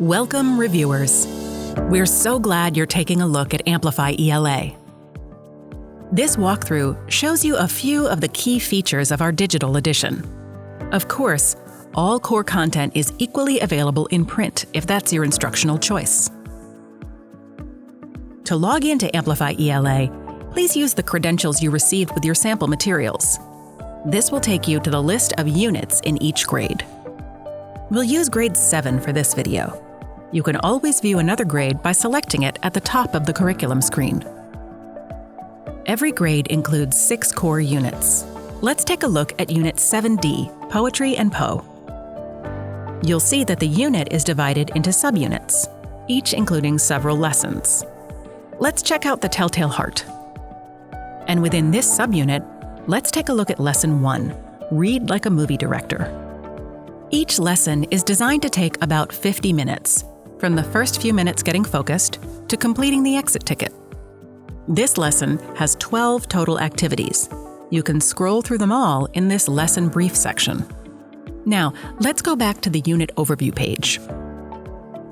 Welcome, reviewers. We're so glad you're taking a look at Amplify ELA. This walkthrough shows you a few of the key features of our digital edition. Of course, all core content is equally available in print if that's your instructional choice. To log into Amplify ELA, please use the credentials you received with your sample materials. This will take you to the list of units in each grade. We'll use grade 7 for this video. You can always view another grade by selecting it at the top of the curriculum screen. Every grade includes 6 core units. Let's take a look at Unit 7D, Poetry and Poe. You'll see that the unit is divided into subunits, each including several lessons. Let's check out the Telltale Heart. And within this subunit, let's take a look at Lesson 1, Read Like a Movie Director. Each lesson is designed to take about 50 minutes, from the first few minutes getting focused to completing the exit ticket. This lesson has 12 total activities. You can scroll through them all in this lesson brief section. Now, let's go back to the unit overview page.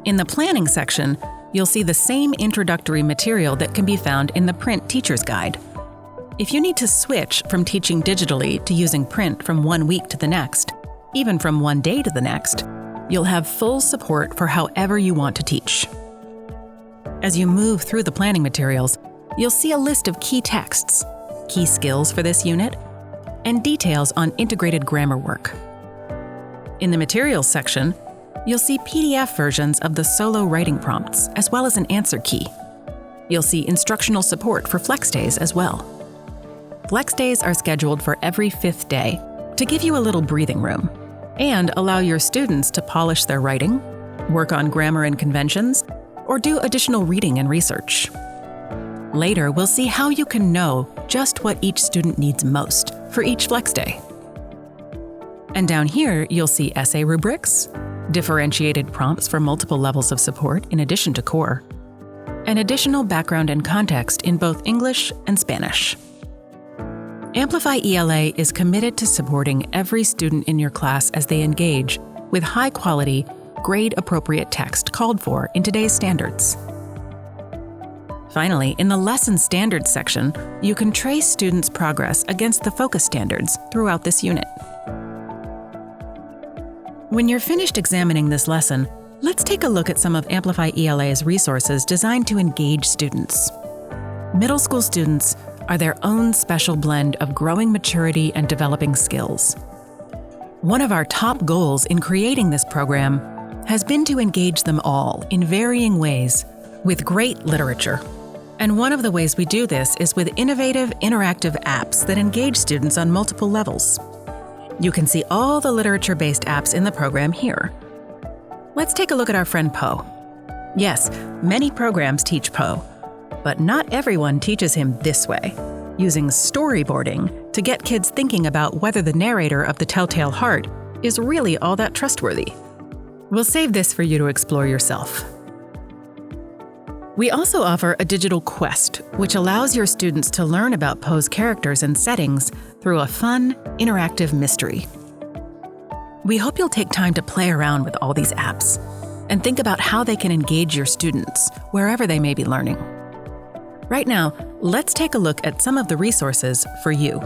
In the planning section, you'll see the same introductory material that can be found in the print teacher's guide. If you need to switch from teaching digitally to using print from one week to the next, even from one day to the next, you'll have full support for however you want to teach. As you move through the planning materials, you'll see a list of key texts, key skills for this unit, and details on integrated grammar work. In the materials section, you'll see PDF versions of the solo writing prompts, as well as an answer key. You'll see instructional support for Flex Days as well. Flex Days are scheduled for every 5th day to give you a little breathing room and allow your students to polish their writing, work on grammar and conventions, or do additional reading and research. Later, we'll see how you can know just what each student needs most for each Flex Day. And down here, you'll see essay rubrics, differentiated prompts for multiple levels of support in addition to core, and additional background and context in both English and Spanish. Amplify ELA is committed to supporting every student in your class as they engage with high-quality, grade-appropriate text called for in today's standards. Finally, in the Lesson Standards section, you can trace students' progress against the focus standards throughout this unit. When you're finished examining this lesson, let's take a look at some of Amplify ELA's resources designed to engage students. Middle school students are their own special blend of growing maturity and developing skills. One of our top goals in creating this program has been to engage them all in varying ways with great literature. And one of the ways we do this is with innovative, interactive apps that engage students on multiple levels. You can see all the literature-based apps in the program here. Let's take a look at our friend Poe. Yes, many programs teach Poe, but not everyone teaches him this way, using storyboarding to get kids thinking about whether the narrator of The Telltale Heart is really all that trustworthy. We'll save this for you to explore yourself. We also offer a digital quest, which allows your students to learn about Poe's characters and settings through a fun, interactive mystery. We hope you'll take time to play around with all these apps and think about how they can engage your students wherever they may be learning. Right now, let's take a look at some of the resources for you.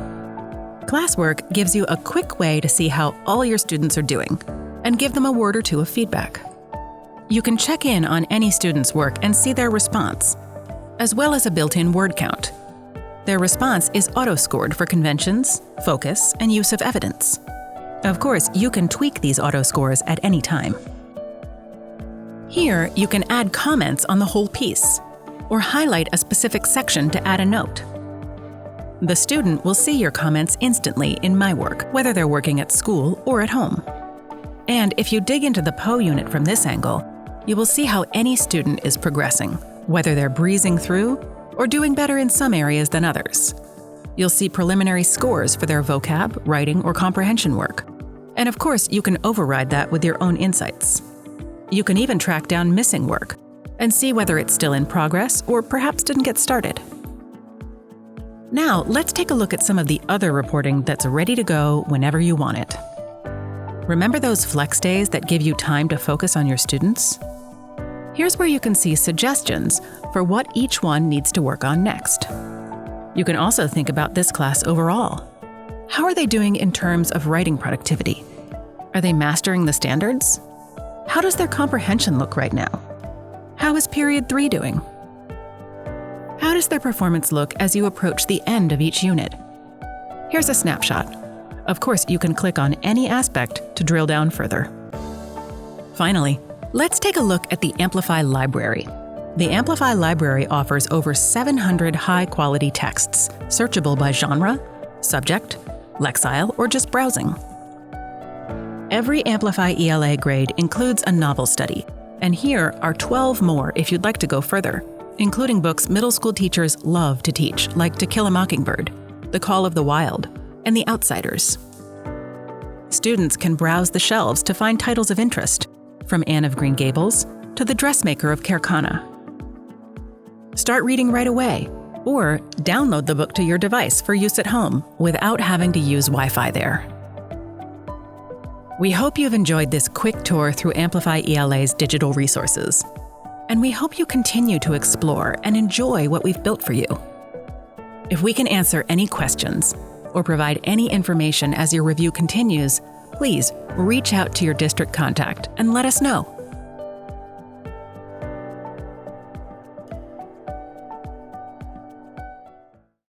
Classwork gives you a quick way to see how all your students are doing and give them a word or two of feedback. You can check in on any student's work and see their response, as well as a built-in word count. Their response is auto-scored for conventions, focus, and use of evidence. Of course, you can tweak these auto-scores at any time. Here, you can add comments on the whole piece, or highlight a specific section to add a note. The student will see your comments instantly in My Work, whether they're working at school or at home. And if you dig into the Poe unit from this angle, you will see how any student is progressing, whether they're breezing through or doing better in some areas than others. You'll see preliminary scores for their vocab, writing, or comprehension work. And of course, you can override that with your own insights. You can even track down missing work and see whether it's still in progress or perhaps didn't get started. Now, let's take a look at some of the other reporting that's ready to go whenever you want it. Remember those flex days that give you time to focus on your students? Here's where you can see suggestions for what each one needs to work on next. You can also think about this class overall. How are they doing in terms of writing productivity? Are they mastering the standards? How does their comprehension look right now? How is Period 3 doing? How does their performance look as you approach the end of each unit? Here's a snapshot. Of course, you can click on any aspect to drill down further. Finally, let's take a look at the Amplify library. The Amplify library offers over 700 high-quality texts, searchable by genre, subject, Lexile, or just browsing. Every Amplify ELA grade includes a novel study, and here are 12 more if you'd like to go further, including books middle school teachers love to teach, like To Kill a Mockingbird, The Call of the Wild, and The Outsiders. Students can browse the shelves to find titles of interest, from Anne of Green Gables to The Dressmaker of Kerkana. Start reading right away, or download the book to your device for use at home without having to use Wi-Fi there. We hope you've enjoyed this quick tour through Amplify ELA's digital resources, and we hope you continue to explore and enjoy what we've built for you. If we can answer any questions or provide any information as your review continues, please reach out to your district contact and let us know.